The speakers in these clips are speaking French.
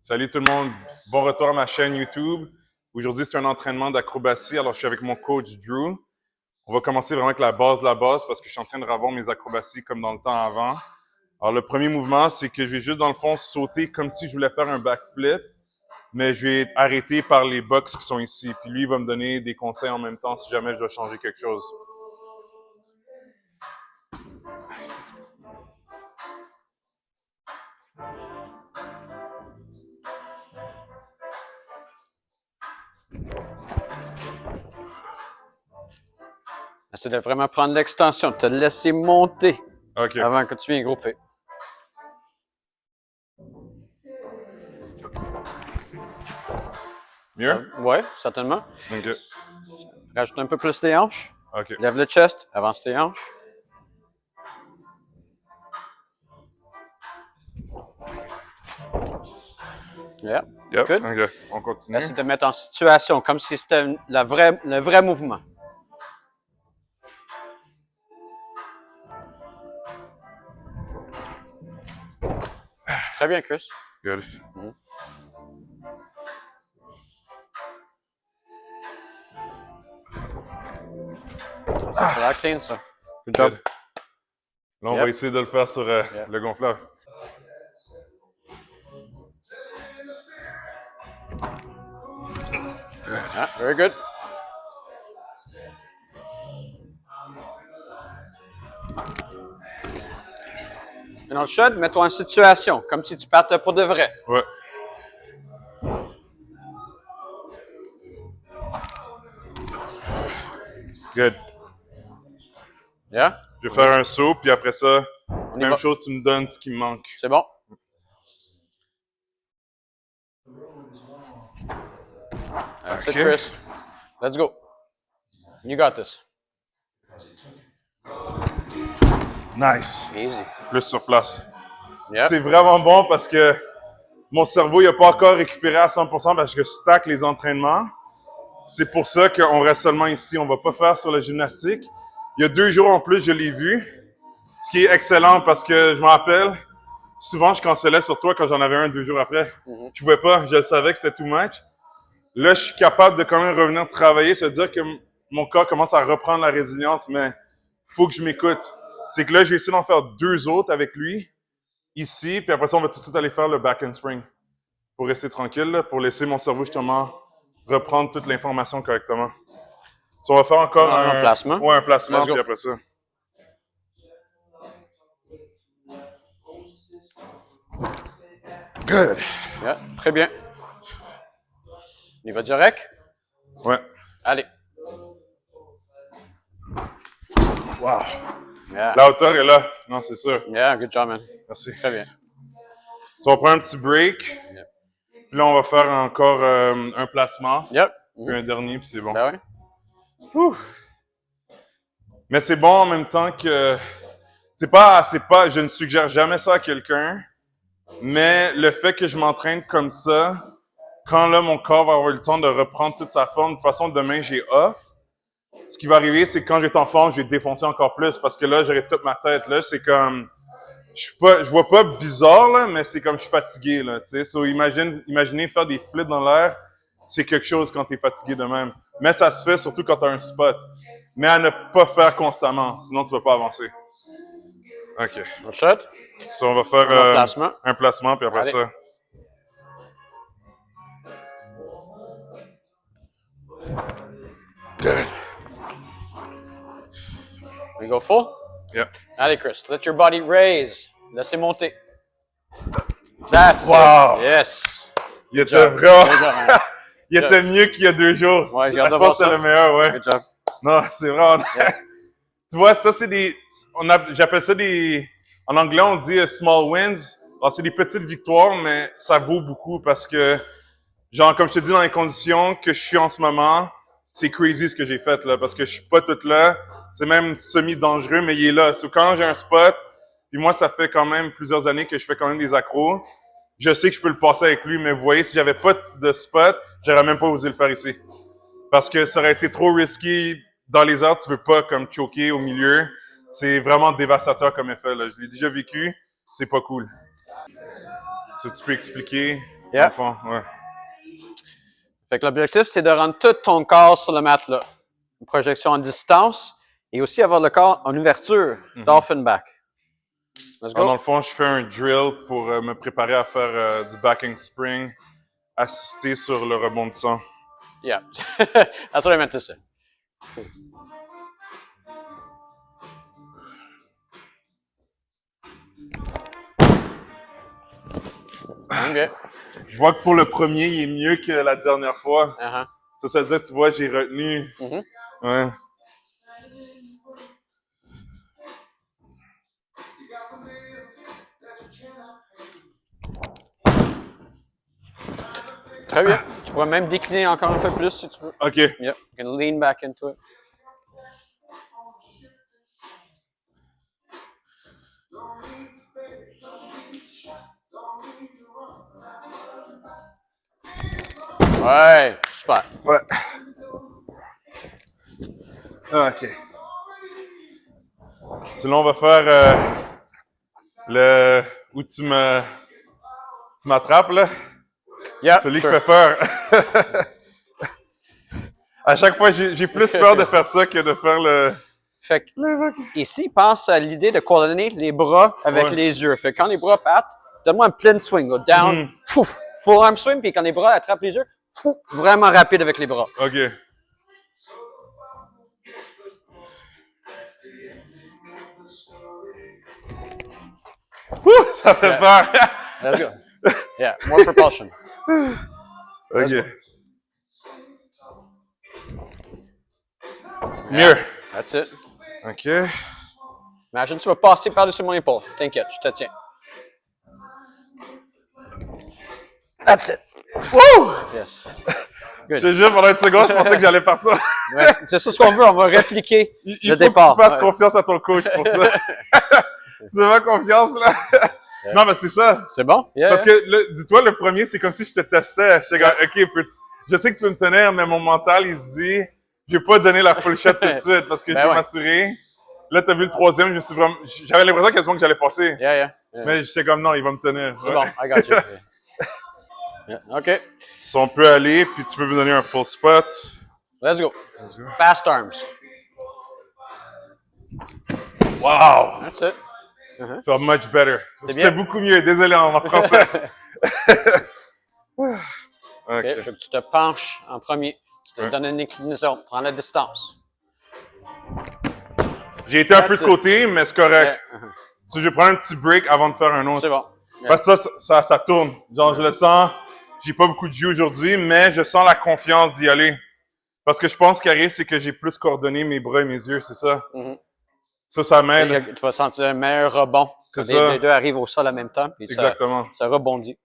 Salut tout le monde, bon retour à ma chaîne YouTube. Aujourd'hui, c'est un entraînement d'acrobatie. Alors, je suis avec mon coach Drew. On va commencer vraiment avec la base parce que je suis en train de revoir mes acrobaties comme dans le temps avant. Alors, le premier mouvement, c'est que je vais juste dans le fond sauter comme si je voulais faire un backflip, mais je vais être arrêté par les box qui sont ici. Puis lui, il va me donner des conseils en même temps si jamais je dois changer quelque chose. Essaie de vraiment prendre l'extension, de te laisser monter avant que tu viennes grouper. Mieux? Oui, certainement. OK. Rajoute un peu plus tes hanches. OK. Lève le chest, avance tes hanches. Yeah. Yep. Good. OK. On continue. Essaie de te mettre en situation, comme si c'était le vrai mouvement. Très bien, Chris. Good. Ça va clean, ça. Good job. Good. Là, on va essayer de le faire sur le gonfleur. Yeah, very good. Et dans le shot, mets-toi en situation, comme si tu partais pour de vrai. Ouais. Good. Yeah. Je vais faire un saut, puis après ça, même chose, tu me donnes ce qui me manque. C'est bon. That's it, Chris. Let's go. You got this. Nice. Easy. Plus sur place. Yep. C'est vraiment bon parce que mon cerveau n'a pas encore récupéré à 100% parce que je stack les entraînements. C'est pour ça qu'on reste seulement ici. On va pas faire sur la gymnastique. Il y a 2 jours en plus, je l'ai vu. Ce qui est excellent parce que je me rappelle, souvent je cancellais sur toi quand j'en avais un 2 jours après. Je pouvais pas, je savais que c'était too much. Là, je suis capable de quand même revenir travailler, se dire que mon corps commence à reprendre la résilience, mais il faut que je m'écoute. C'est que là, je vais essayer d'en faire 2 autres avec lui, ici, puis après ça, on va tout de suite aller faire le back and spring pour rester tranquille, là, pour laisser mon cerveau justement reprendre toute l'information correctement. So, on va faire encore un placement. Ouais, un placement, puis après ça. Good. Yeah, très bien. Il va direct? Ouais. Allez. Wow. Yeah. La hauteur est là. Non, c'est sûr. Yeah, good job, man. Merci. Très bien. So, on prend un petit break. Yep. Puis là, on va faire encore un placement. Yep. Puis un dernier, puis c'est bon. Ben oui. Ouh. Mais c'est bon en même temps que je ne suggère jamais ça à quelqu'un, mais le fait que je m'entraîne comme ça, quand là mon corps va avoir le temps de reprendre toute sa forme, de toute façon demain j'ai off, ce qui va arriver c'est que quand j'étais en forme, je vais défoncer encore plus parce que là j'aurai toute ma tête là, c'est comme je vois pas bizarre là, mais c'est comme je suis fatigué là, tu sais. So imaginez faire des flips dans l'air, c'est quelque chose quand tu es fatigué de même. Mais ça se fait surtout quand tu as un spot. Mais à ne pas faire constamment, sinon tu vas pas avancer. OK. On shot. So, on va faire un placement, puis après ça. Good. We go full? Yep. Allez, Chris. Let your body raise. Laissez monter. That's Wow. it. Yes. Il était vraiment... Il Good était mieux qu'il y a 2 jours. Ouais, j'ai hâte de Je voir pense que ça. c'est le meilleur, ouais. Good job. Non, c'est vraiment... Yeah. Tu vois, ça, c'est des... J'appelle ça des... En anglais, on dit small wins. Alors, c'est des petites victoires, mais ça vaut beaucoup parce que, genre, comme je te dis, dans les conditions que je suis en ce moment, c'est crazy ce que j'ai fait, là, parce que je suis pas tout là. C'est même semi-dangereux, mais il est là. So, quand j'ai un spot, puis moi, ça fait quand même plusieurs années que je fais quand même des accros, je sais que je peux le passer avec lui, mais vous voyez, si j'avais pas de spot, j'aurais même pas osé le faire ici. Parce que ça aurait été trop risky. Dans les airs, tu veux pas comme choquer au milieu. C'est vraiment dévastateur comme effet, là. Je l'ai déjà vécu. C'est pas cool. Si tu peux expliquer Dans le fond, ouais. Fait que l'objectif, c'est de rendre tout ton corps sur le matelas. Une projection en distance et aussi avoir le corps en ouverture. Dolphin back. Let's go. Dans le fond, je fais un drill pour me préparer à faire du backing spring, assister sur le rebondissant. Yeah. That's what I meant to say. Okay. Je vois que pour le premier, il est mieux que la dernière fois. Uh-huh. Ça veut dire, tu vois, j'ai retenu. Ouais. Très bien. Tu pourrais même décliner encore un peu plus si tu veux. OK. Yep. You can lean back into it. Ouais, super. Ouais. OK. Sinon, on va faire le... où tu m'attrapes, là. Yep, Celui qui fait peur. À chaque fois, j'ai plus peur de faire ça que de faire le... Fait que, ici, pense à l'idée de coordonner les bras avec les yeux. Fait que quand les bras partent, donne-moi un plein swing. Go down, full arm swing, puis quand les bras attrapent les yeux, vraiment rapide avec les bras. OK. Ça fait peur. Let's go. Yeah, more propulsion. OK. Mieux. That's it. OK. Imagine, tu vas passer par-dessus mon épaule. T'inquiète, je te tiens. That's it. Woo! Yes. Good. Je te jure, pendant une seconde, je pensais que j'allais partir. Ouais, c'est ça ce qu'on veut, on va répliquer il le faut départ. Que tu fasses confiance à ton coach pour ça. Tu me fais confiance, là? Non, mais c'est ça. C'est bon? Yeah, Parce que, dis-toi, le premier, c'est comme si je te testais. J'étais comme, OK, je sais que tu peux me tenir, mais mon mental, il se dit, je vais pas donner la full shot tout de suite parce que je veux m'assurer. Là, t'as vu le troisième, j'avais l'impression quasiment que j'allais passer. Yeah. Mais j'étais comme, non, il va me tenir. C'est bon, I got you. Yeah. OK. Si on peut aller, puis tu peux me donner un full spot. Let's go. Fast arms. Wow! That's it. Felt much better. C'était beaucoup mieux. Désolé en français. OK. Je veux que tu te penches en premier. Tu te donnes une inclinaison. Prends la distance. J'ai été un peu de côté, mais c'est correct. Si je prends un petit break avant de faire un autre. C'est bon. Parce que ça tourne. Genre, je le sens. J'ai pas beaucoup de jus aujourd'hui, mais je sens la confiance d'y aller. Parce que je pense ce qui arrive, c'est que j'ai plus coordonné mes bras et mes yeux, c'est ça? Ça m'aide. Tu vas sentir un meilleur rebond. C'est ça. Les deux arrivent au sol en même temps. Puis exactement. Ça rebondit.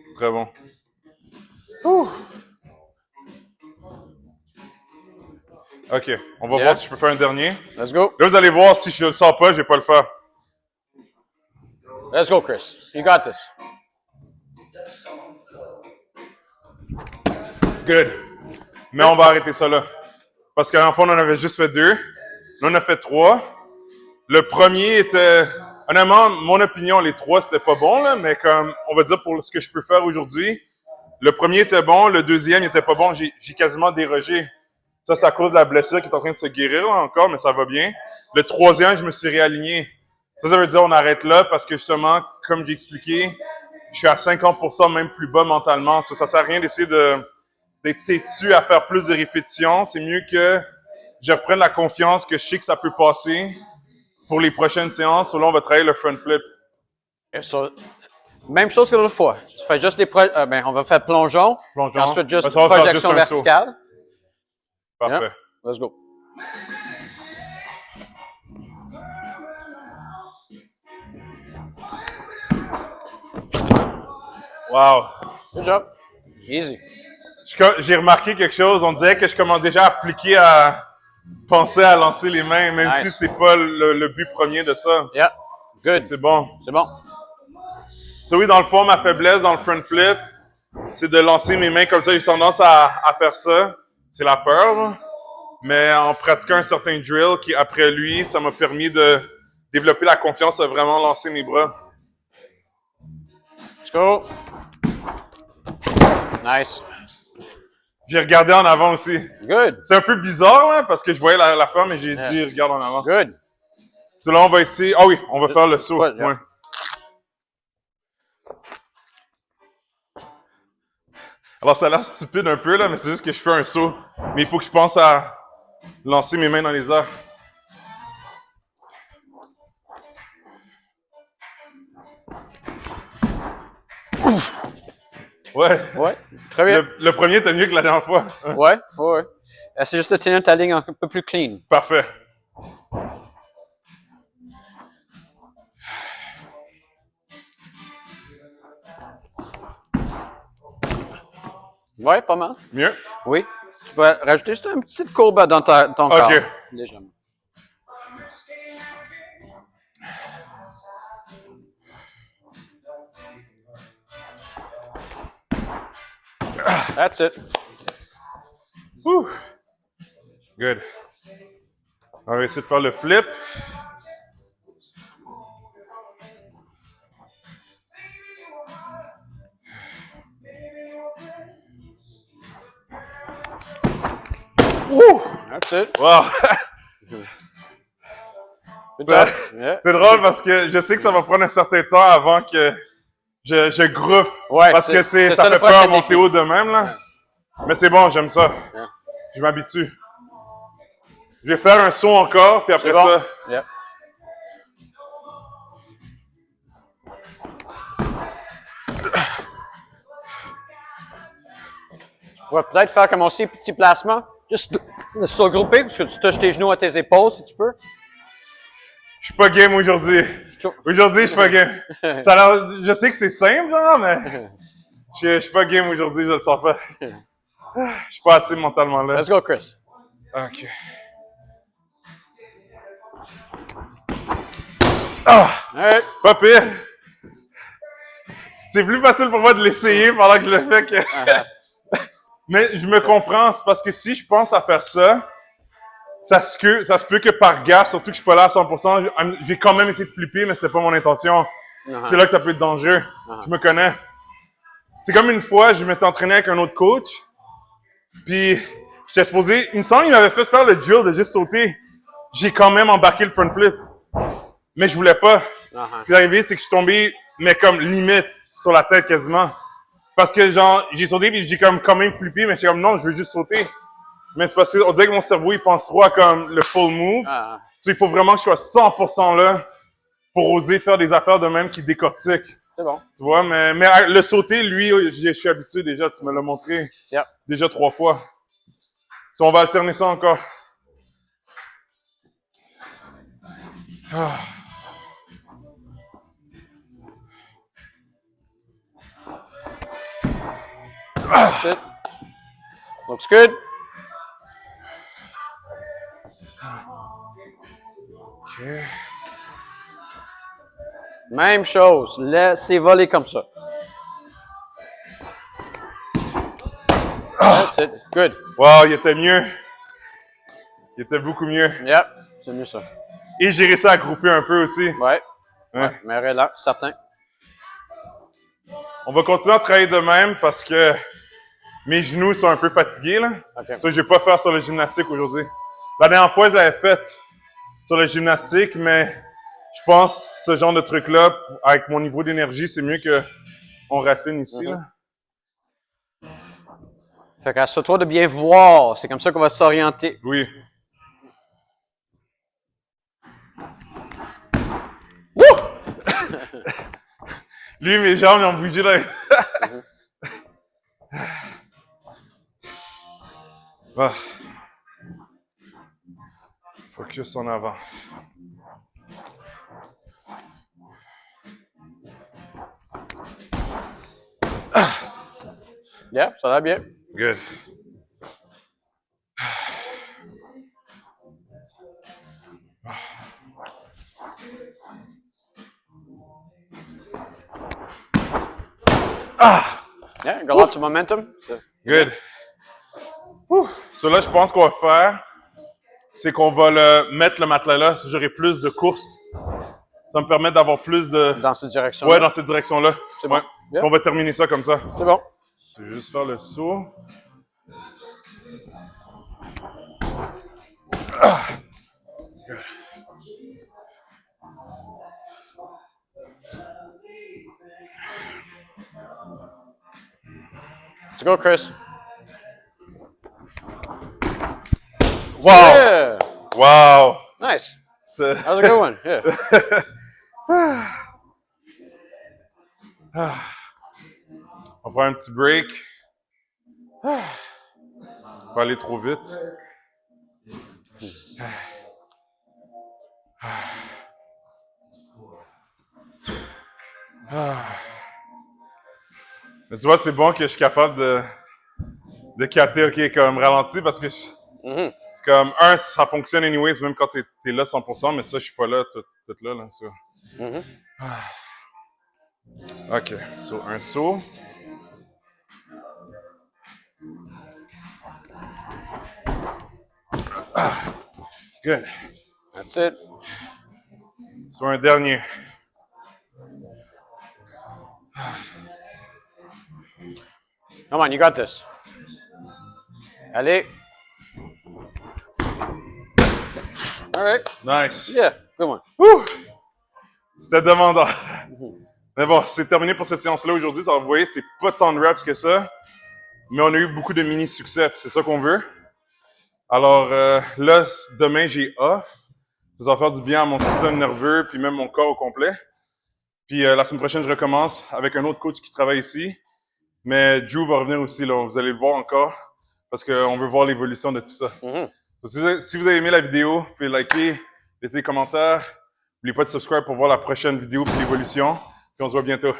C'est très bon. OK. On va voir si je peux faire un dernier. Let's go. Là, vous allez voir, si je le sens pas, je vais pas le faire. Let's go, Chris. You got this. Good. Mais on va arrêter ça là. Parce qu'en fond, on en avait juste fait 2. Là, on a fait 3. Le premier était... Honnêtement, mon opinion, les 3, c'était pas bon, là, mais comme, on va dire pour ce que je peux faire aujourd'hui, le premier était bon, le deuxième, il était pas bon. J'ai quasiment dérogé. Ça, c'est à cause de la blessure qui est en train de se guérir là, encore, mais ça va bien. Le troisième, je me suis réaligné. Ça veut dire on arrête là parce que justement, comme j'ai expliqué, je suis à 50% même plus bas mentalement. Ça sert à rien d'essayer d'être têtu à faire plus de répétitions. C'est mieux que je reprenne la confiance que je sais que ça peut passer pour les prochaines séances. Là, on va travailler le front flip. Même chose que l'autre fois. Tu fais juste on va faire plongeon. Ensuite, juste projection verticale. Parfait. Yep. Let's go. Wow. Good job. Easy. J'ai remarqué quelque chose. On dirait que je commence déjà à appliquer à penser à lancer les mains, même si c'est pas le but premier de ça. Yeah. Good. C'est bon. C'est bon. Oui, dans le fond, ma faiblesse dans le front flip, c'est de lancer mes mains comme ça. J'ai tendance à faire ça. C'est la peur, là. Mais en pratiquant un certain drill qui, après lui, ça m'a permis de développer la confiance à vraiment lancer mes bras. Let's go. Nice. J'ai regardé en avant aussi. Good. C'est un peu bizarre, là, parce que je voyais la femme et j'ai dit, regarde en avant. Good. Celui-là, on va essayer. Ah oui, on va faire le saut. Ouais, yeah. Ouais. Alors, ça a l'air stupide un peu, là, mais c'est juste que je fais un saut. Mais il faut que je pense à lancer mes mains dans les airs. Ouais. Ouais. Très bien. Le premier était mieux que la dernière fois. Ouais. C'est juste de tenir ta ligne un peu plus clean. Parfait. Ouais, pas mal. Mieux? Oui. Tu peux rajouter juste une petite courbe dans ton corps. OK. Légèrement. That's it. Whew. Good. On va essayer de faire le flip. Ouh! That's it. Wow! Good Ça- job. Yeah. C'est drôle parce que je sais que ça va prendre un certain temps avant que je groupe. Ouais, parce que c'est ça ça le fait peur prochain monter défi. haut de même, là. Mais c'est bon, j'aime ça. Yeah. Je m'habitue. Je vais faire un saut encore, puis après C'est bon. ça. Yeah. Tu pourrais peut-être faire comme aussi, petit placement. Juste se regrouper, parce que tu touches tes genoux à tes épaules, si tu peux. Je suis pas game aujourd'hui. Aujourd'hui, je suis pas game. Ça a l'air- je sais que c'est simple, là, mais je suis pas game aujourd'hui, je le sens pas. Je suis pas assez mentalement là. Let's go, Chris. OK. Ah! All right. Pas pire. C'est plus facile pour moi de l'essayer pendant que je le fais que... Mais je me comprends, c'est parce que si je pense à faire ça, ça se peut que par gars, surtout que je suis pas là à 100%, j'ai quand même essayé de flipper, mais c'était pas mon intention. C'est là que ça peut être dangereux. Je me connais. C'est comme une fois, je m'étais entraîné avec un autre coach, puis j'étais supposé, il me semble qu'il m'avait fait faire le drill de juste sauter. J'ai quand même embarqué le front flip. Mais je voulais pas. Ce qui est arrivé, c'est que je suis tombé, mais comme limite, sur la tête quasiment. Parce que genre, j'ai sauté puis j'ai quand même flippé, mais j'étais comme non, je veux juste sauter. Mais c'est parce qu'on dirait que mon cerveau, il pense trop à comme le full move. Il faut vraiment que je sois 100% là pour oser faire des affaires de même qui décortiquent. C'est bon. Tu vois, mais le sauter, lui, je suis habitué déjà, tu me l'as montré. Yeah. Déjà 3 fois. Si on va alterner ça encore. Ah. That's it. Looks good. OK. Même chose. Laissez voler comme ça. That's it. Good. Wow, il était mieux. Il était beaucoup mieux. Yep. C'est mieux ça. Et j'ai réussi à grouper un peu aussi. Ouais. Ouais. Mais relax, certain. On va continuer à travailler de même parce que mes genoux sont un peu fatigués, là. OK. Ça, je vais pas faire sur le gymnastique aujourd'hui. La dernière fois, je l'avais fait sur le gymnastique, mais je pense que ce genre de truc-là, avec mon niveau d'énergie, c'est mieux que on raffine ici, là. Fait qu'assure-toi de bien voir. C'est comme ça qu'on va s'orienter. Oui. Lui, mes jambes, ils ont bougé là. Ah. Focus en avant. Yeah, ça va bien. Good. Yeah, got lots of momentum. Good. So là, je pense qu'on va faire, c'est qu'on va mettre le matelas là, si j'aurai plus de courses. Ça me permet d'avoir plus de... Dans cette direction. Ouais, dans cette direction-là. C'est bon. Ouais. Yeah. On va terminer ça comme ça. C'est bon. Je vais juste faire le saut. Ah. Good. Let's go, Chris. Wow! Yeah. Wow! Nice. C'est- That was a good one. Yeah. On va faire un petit break. Pas aller trop vite. Mais tu vois, c'est bon que je suis capable de capter, OK, comme ralenti, parce que Mhm. c'est comme, ça fonctionne anyways, même quand t'es là 100%, mais ça, je suis pas là, tout là, ça. Mhm. OK, so, un saut. Good. That's it. So, un dernier. Come on, you got this. Allez. All right. Nice. Yeah, good one. Ouh! C'était demandant. Mais bon, c'est terminé pour cette séance-là aujourd'hui. Vous voyez, c'est pas tant de reps que ça, mais on a eu beaucoup de mini-succès, c'est ça qu'on veut. Alors là, demain, j'ai off. Ça va faire du bien à mon système nerveux, puis même mon corps au complet. Puis la semaine prochaine, je recommence avec un autre coach qui travaille ici. Mais Drew va revenir aussi, là. Vous allez le voir encore, parce qu'on veut voir l'évolution de tout ça. Mhm. Donc, si vous avez aimé la vidéo, vous pouvez liker, laisser des commentaires. N'oubliez pas de subscribe pour voir la prochaine vidéo pour l'évolution. Puis on se voit bientôt.